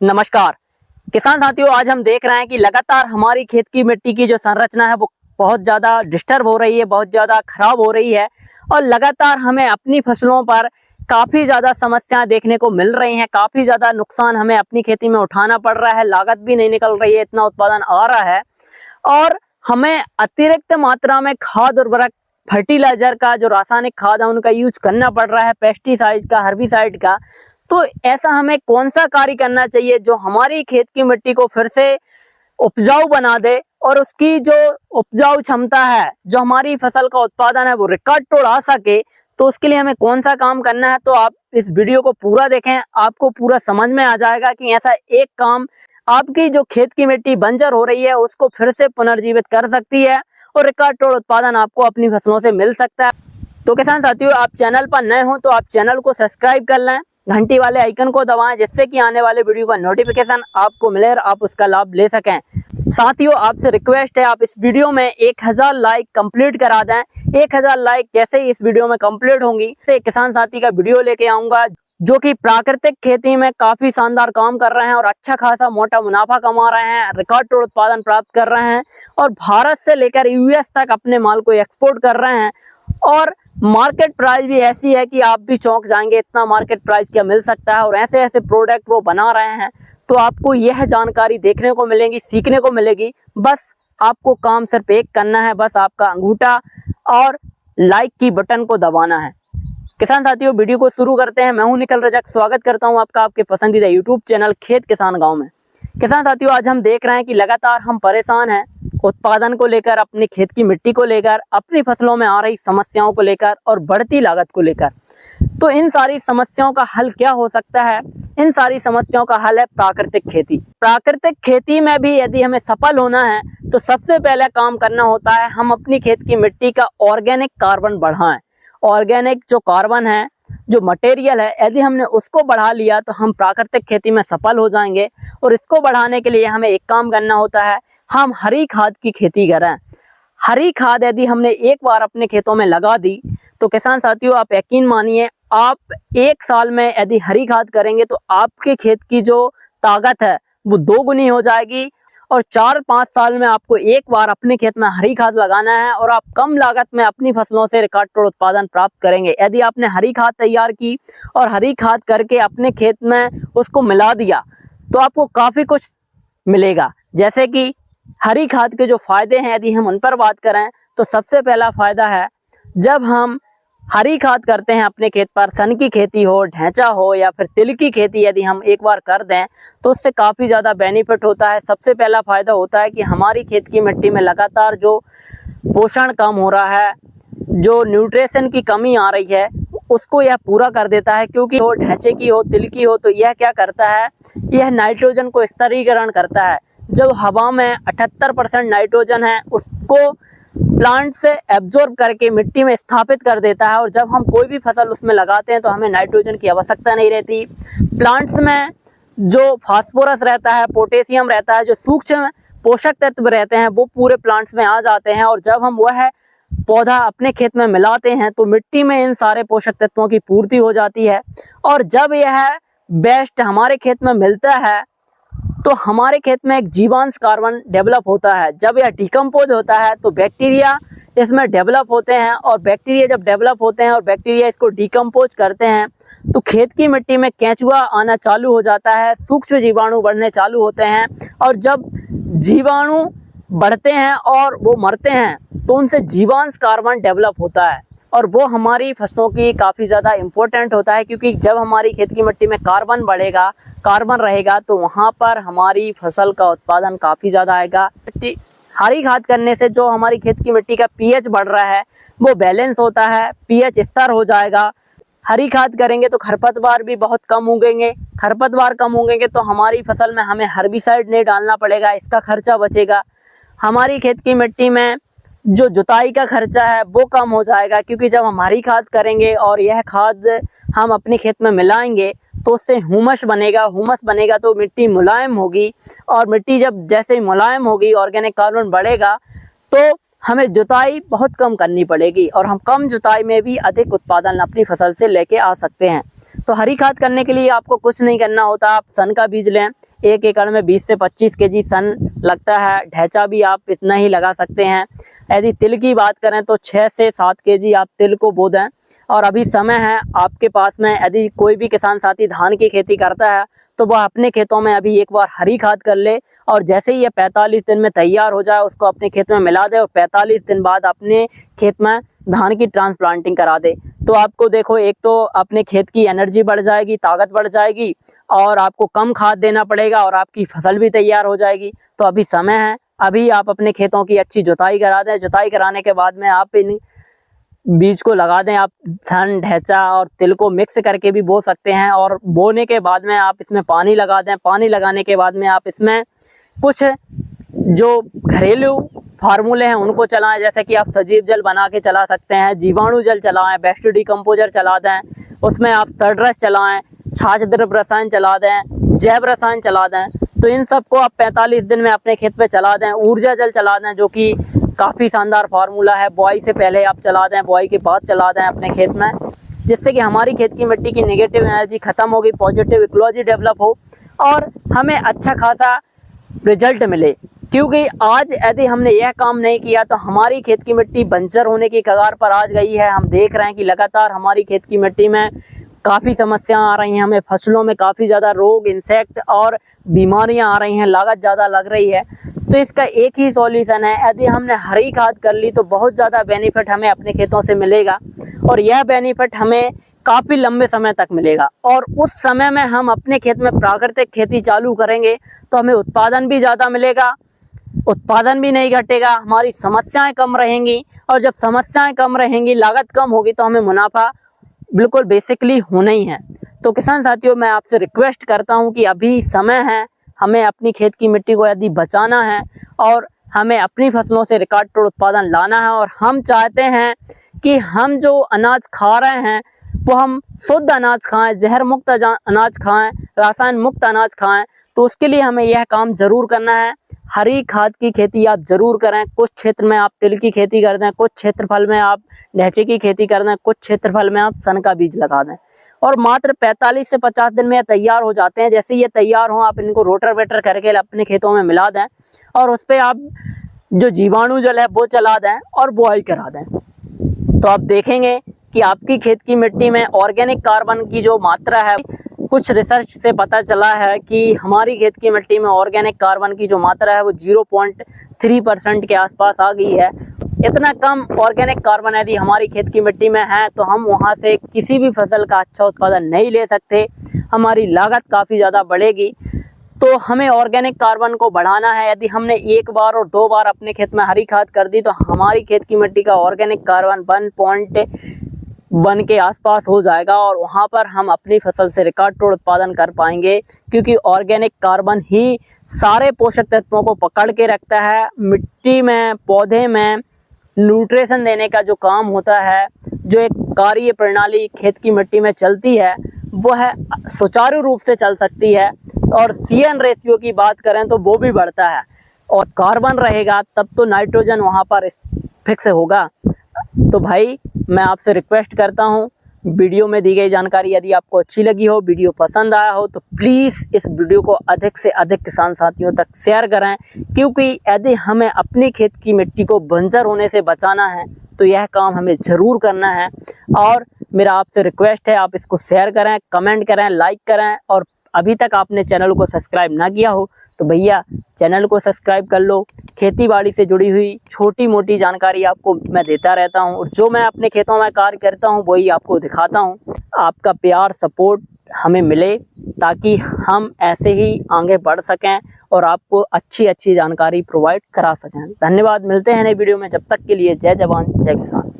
नमस्कार किसान साथियों, आज हम देख रहे हैं कि लगातार हमारी खेत की मिट्टी की जो संरचना है वो बहुत ज़्यादा डिस्टर्ब हो रही है, बहुत ज़्यादा खराब हो रही है और लगातार हमें अपनी फसलों पर काफ़ी ज़्यादा समस्याएं देखने को मिल रही हैं। काफ़ी ज़्यादा नुकसान हमें अपनी खेती में उठाना पड़ रहा है, लागत भी नहीं निकल रही है, इतना उत्पादन आ रहा है और हमें अतिरिक्त मात्रा में खाद उर्वरक फर्टिलाइजर का जो रासायनिक खाद है उनका यूज करना पड़ रहा है, पेस्टिसाइड का, हर्बिसाइड का। तो ऐसा हमें कौन सा कार्य करना चाहिए जो हमारी खेत की मिट्टी को फिर से उपजाऊ बना दे और उसकी जो उपजाऊ क्षमता है, जो हमारी फसल का उत्पादन है वो रिकॉर्ड तोड़ सके। तो उसके लिए हमें कौन सा काम करना है, तो आप इस वीडियो को पूरा देखें, आपको पूरा समझ में आ जाएगा कि ऐसा एक काम आपकी जो खेत की मिट्टी बंजर हो रही है उसको फिर से पुनर्जीवित कर सकती है और रिकॉर्ड तोड़ उत्पादन आपको अपनी फसलों से मिल सकता है। तो किसान साथियों, आप चैनल पर नए हो तो आप चैनल को सब्सक्राइब कर लें, घंटी वाले आइकन को दबाएं जिससे कि आने वाले वीडियो का नोटिफिकेशन आपको मिले और आप उसका लाभ ले सकें। साथियों, आपसे रिक्वेस्ट है आप इस वीडियो में 1000 लाइक कंप्लीट करा दें। 1000 लाइक जैसे ही इस वीडियो में कंप्लीट होंगी तो किसान साथी का वीडियो लेके आऊंगा जो कि प्राकृतिक खेती में काफी शानदार काम कर रहे हैं और अच्छा खासा मोटा मुनाफा कमा रहे हैं, रिकॉर्ड तोड़ उत्पादन प्राप्त कर रहे हैं और भारत से लेकर यूएस तक अपने माल को एक्सपोर्ट कर रहे हैं। और मार्केट प्राइस भी ऐसी है कि आप भी चौंक जाएंगे, इतना मार्केट प्राइस क्या मिल सकता है और ऐसे ऐसे प्रोडक्ट वो बना रहे हैं। तो आपको यह जानकारी देखने को मिलेगी, सीखने को मिलेगी। बस आपको काम सिर्फ एक करना है, बस आपका अंगूठा और लाइक की बटन को दबाना है। किसान साथियों, वीडियो को शुरू करते हैं। मैं हूं निखिल रजक, स्वागत करता हूं आपका आपके पसंदीदा यूट्यूब चैनल खेत किसान गांव में। किसान साथियों, आज हम देख रहे हैं कि लगातार हम परेशान हैं उत्पादन को लेकर, अपनी खेत की मिट्टी को लेकर, अपनी फसलों में आ रही समस्याओं को लेकर और बढ़ती लागत को लेकर। तो इन सारी समस्याओं का हल क्या हो सकता है? इन सारी समस्याओं का हल है प्राकृतिक खेती। प्राकृतिक खेती में भी यदि हमें सफल होना है तो सबसे पहले काम करना होता है हम अपनी खेत की मिट्टी का ऑर्गेनिक कार्बन बढ़ाएं। ऑर्गेनिक जो कार्बन है, जो मटेरियल है, यदि हमने उसको बढ़ा लिया तो हम प्राकृतिक खेती में सफल हो जाएंगे। और इसको बढ़ाने के लिए हमें एक काम करना होता है, हम हरी खाद की खेती करें। हरी खाद यदि हमने एक बार अपने खेतों में लगा दी तो किसान साथियों, आप यकीन मानिए, आप 1 साल में यदि हरी खाद करेंगे तो आपके खेत की जो ताकत है वो 2 गुनी हो जाएगी। और 4-5 साल में आपको एक बार अपने खेत में हरी खाद लगाना है और आप कम लागत में अपनी फसलों से रिकॉर्ड तोड़ उत्पादन प्राप्त करेंगे। यदि आपने हरी खाद तैयार की और हरी खाद करके अपने खेत में उसको मिला दिया तो आपको काफ़ी कुछ मिलेगा। जैसे कि हरी खाद के जो फायदे हैं, यदि हम उन पर बात करें तो सबसे पहला फायदा है, जब हम हरी खाद करते हैं अपने खेत पर, सन की खेती हो, ढैंचा हो या फिर तिल की खेती यदि हम एक बार कर दें तो उससे काफ़ी ज़्यादा बेनिफिट होता है। सबसे पहला फ़ायदा होता है कि हमारी खेत की मिट्टी में लगातार जो पोषण कम हो रहा है, जो न्यूट्रिशन की कमी आ रही है, उसको यह पूरा कर देता है। क्योंकि हो ढैंचे की हो, तिल की हो, तो यह क्या करता है, यह नाइट्रोजन को स्तरीकरण करता है। जब हवा में 78% नाइट्रोजन है उसको प्लांट से एब्जॉर्ब करके मिट्टी में स्थापित कर देता है और जब हम कोई भी फसल उसमें लगाते हैं तो हमें नाइट्रोजन की आवश्यकता नहीं रहती। प्लांट्स में जो फास्फोरस रहता है, पोटेशियम रहता है, जो सूक्ष्म पोषक तत्व रहते हैं वो पूरे प्लांट्स में आ जाते हैं और जब हम वह पौधा अपने खेत में मिलाते हैं तो मिट्टी में इन सारे पोषक तत्वों की पूर्ति हो जाती है। और जब यह बेस्ट हमारे खेत में मिलता है तो हमारे खेत में एक जीवांश कार्बन डेवलप होता है। जब यह डिकम्पोज होता है तो बैक्टीरिया इसमें डेवलप होते हैं और बैक्टीरिया जब डेवलप होते हैं और बैक्टीरिया इसको डिकम्पोज करते हैं तो खेत की मिट्टी में केंचुआ आना चालू हो जाता है, सूक्ष्म जीवाणु बढ़ने चालू होते हैं और जब जीवाणु बढ़ते हैं और वो मरते हैं तो उनसे जीवांश कार्बन डेवलप होता है और वो हमारी फसलों की काफ़ी ज़्यादा इम्पोर्टेंट होता है। क्योंकि जब हमारी खेत की मिट्टी में कार्बन बढ़ेगा, कार्बन रहेगा तो वहाँ पर हमारी फसल का उत्पादन काफ़ी ज़्यादा आएगा। हरी खाद करने से जो हमारी खेत की मिट्टी का पीएच बढ़ रहा है वो बैलेंस होता है, पीएच स्तर हो जाएगा। हरी खाद करेंगे तो खरपतवार भी बहुत कम उगेंगे। खरपतवार कम उगेंगे तो हमारी फसल में हमें हर्बिसाइड नहीं डालना पड़ेगा, इसका खर्चा बचेगा। हमारी खेत की मिट्टी में जो जुताई का खर्चा है वो कम हो जाएगा। क्योंकि जब हम हरी खाद करेंगे और यह खाद हम अपने खेत में मिलाएंगे तो उससे हुमस बनेगा। हुमस बनेगा तो मिट्टी मुलायम होगी और मिट्टी जब जैसे ही मुलायम होगी, ऑर्गेनिक कार्बन बढ़ेगा तो हमें जुताई बहुत कम करनी पड़ेगी और हम कम जुताई में भी अधिक उत्पादन अपनी फसल से लेके आ सकते हैं। तो हरी खाद करने के लिए आपको कुछ नहीं करना होता, आप सन का बीज लें। 1 एकड़ में 20 से 25 केजी सन लगता है। ढैंचा भी आप इतना ही लगा सकते हैं। यदि तिल की बात करें तो 6 से 7 केजी आप तिल को बो दें। और अभी समय है आपके पास में, यदि कोई भी किसान साथी धान की खेती करता है तो वह अपने खेतों में अभी एक बार हरी खाद कर ले और जैसे ही ये 45 दिन में तैयार हो जाए उसको अपने खेत में मिला दे और 45 दिन बाद अपने खेत में धान की ट्रांसप्लांटिंग करा दे। तो आपको देखो, एक तो अपने खेत की एनर्जी बढ़ जाएगी, ताकत बढ़ जाएगी और आपको कम खाद देना पड़ेगा और आपकी फसल भी तैयार हो जाएगी। तो अभी समय है, अभी आप अपने खेतों की अच्छी जुताई करा दें। जुताई कराने के बाद में आप इन बीज को लगा दें। आप सन, ढैंचा और तिल को मिक्स करके भी बो सकते हैं और बोने के बाद में आप इसमें पानी लगा दें। पानी लगाने के बाद में आप इसमें कुछ जो घरेलू फार्मूले हैं उनको चलाएं, जैसे कि आप सजीव जल बना के चला सकते हैं, जीवाणु जल चलाएं, बेस्ट डिकम्पोजर चला दें, उसमें आप सड़रस चलाएं, छाछ द्रव्य रसायन चला दें, जैव रसायन चला दें। तो इन सबको आप 45 दिन में अपने खेत पे चला दें। ऊर्जा जल चला दें, जो कि काफ़ी शानदार फार्मूला है। बुआई से पहले आप चला दें, बुआई के बाद चला दें अपने खेत में, जिससे कि हमारी खेत की मिट्टी की नेगेटिव एनर्जी खत्म होगी, पॉजिटिव इकोलॉजी डेवलप हो और हमें अच्छा खासा रिजल्ट मिले। क्योंकि आज यदि हमने यह काम नहीं किया तो हमारी खेत की मिट्टी बंजर होने की कगार पर आ गई है। हम देख रहे हैं कि लगातार हमारी खेत की मिट्टी में काफ़ी समस्याएं आ रही हैं, हमें फसलों में काफ़ी ज़्यादा रोग, इंसेक्ट और बीमारियां आ रही हैं, लागत ज़्यादा लग रही है। तो इसका एक ही सॉल्यूशन है, यदि हमने हरी खाद कर ली तो बहुत ज़्यादा बेनिफिट हमें अपने खेतों से मिलेगा और यह बेनिफिट हमें काफ़ी लंबे समय तक मिलेगा। और उस समय में हम अपने खेत में प्राकृतिक खेती चालू करेंगे तो हमें उत्पादन भी ज़्यादा मिलेगा, उत्पादन भी नहीं घटेगा, हमारी समस्याएं कम रहेंगी और जब समस्याएं कम रहेंगी, लागत कम होगी तो हमें मुनाफा बिल्कुल बेसिकली होना ही है। तो किसान साथियों, मैं आपसे रिक्वेस्ट करता हूं कि अभी समय है, हमें अपनी खेत की मिट्टी को यदि बचाना है और हमें अपनी फसलों से रिकॉर्ड तोड़ उत्पादन लाना है और हम चाहते हैं कि हम जो अनाज खा रहे हैं वो हम शुद्ध अनाज खाएं, जहर मुक्त अनाज खाएं, रासायन मुक्त अनाज खाएं। तो उसके लिए हमें यह काम जरूर करना है। हरी खाद की खेती आप जरूर करें। कुछ क्षेत्र में आप तिल की खेती कर दें, कुछ क्षेत्रफल में आप ढैंचे की खेती कर दें, कुछ क्षेत्रफल में आप सन का बीज लगा दें और मात्र 45 से 50 दिन में ये तैयार हो जाते हैं। जैसे ये तैयार हो, आप इनको रोटावेटर करके अपने खेतों में मिला दें और उस पर आप जो जीवाणु जल है वो चला दें और बुआई करा दें। तो आप देखेंगे कि आपकी खेत की मिट्टी में ऑर्गेनिक कार्बन की जो मात्रा है, कुछ रिसर्च से पता चला है कि हमारी खेत की मिट्टी में ऑर्गेनिक कार्बन की जो मात्रा है वो 0.3% के आसपास आ गई है। इतना कम ऑर्गेनिक कार्बन यदि हमारी खेत की मिट्टी में है तो हम वहां से किसी भी फसल का अच्छा उत्पादन नहीं ले सकते, हमारी लागत काफ़ी ज़्यादा बढ़ेगी। तो हमें ऑर्गेनिक कार्बन को बढ़ाना है। यदि हमने 1 बार और 2 बार अपने खेत में हरी खाद कर दी तो हमारी खेत की मिट्टी का ऑर्गेनिक कार्बन 1 के आसपास हो जाएगा और वहाँ पर हम अपनी फसल से रिकॉर्ड तोड़ उत्पादन कर पाएंगे, क्योंकि ऑर्गेनिक कार्बन ही सारे पोषक तत्वों को पकड़ के रखता है। मिट्टी में, पौधे में न्यूट्रिशन देने का जो काम होता है, जो एक कार्य प्रणाली खेत की मिट्टी में चलती है, वह सुचारू रूप से चल सकती है। और CN रेशियो की बात करें तो वो भी बढ़ता है और कार्बन रहेगा तब तो नाइट्रोजन वहाँ पर फिक्स होगा। तो भाई, मैं आपसे रिक्वेस्ट करता हूँ, वीडियो में दी गई जानकारी यदि आपको अच्छी लगी हो, वीडियो पसंद आया हो तो प्लीज़ इस वीडियो को अधिक से अधिक किसान साथियों तक शेयर करें, क्योंकि यदि हमें अपनी खेत की मिट्टी को बंजर होने से बचाना है तो यह काम हमें ज़रूर करना है। और मेरा आपसे रिक्वेस्ट है, आप इसको शेयर करें, कमेंट करें, लाइक करें और अभी तक आपने चैनल को सब्सक्राइब ना किया हो तो भैया चैनल को सब्सक्राइब कर लो। खेती बाड़ी से जुड़ी हुई छोटी मोटी जानकारी आपको मैं देता रहता हूं और जो मैं अपने खेतों में कार्य करता हूं वही आपको दिखाता हूं। आपका प्यार, सपोर्ट हमें मिले ताकि हम ऐसे ही आगे बढ़ सकें और आपको अच्छी अच्छी जानकारी प्रोवाइड करा सकें। धन्यवाद, मिलते हैं नई वीडियो में। जब तक के लिए जय जवान जय किसान।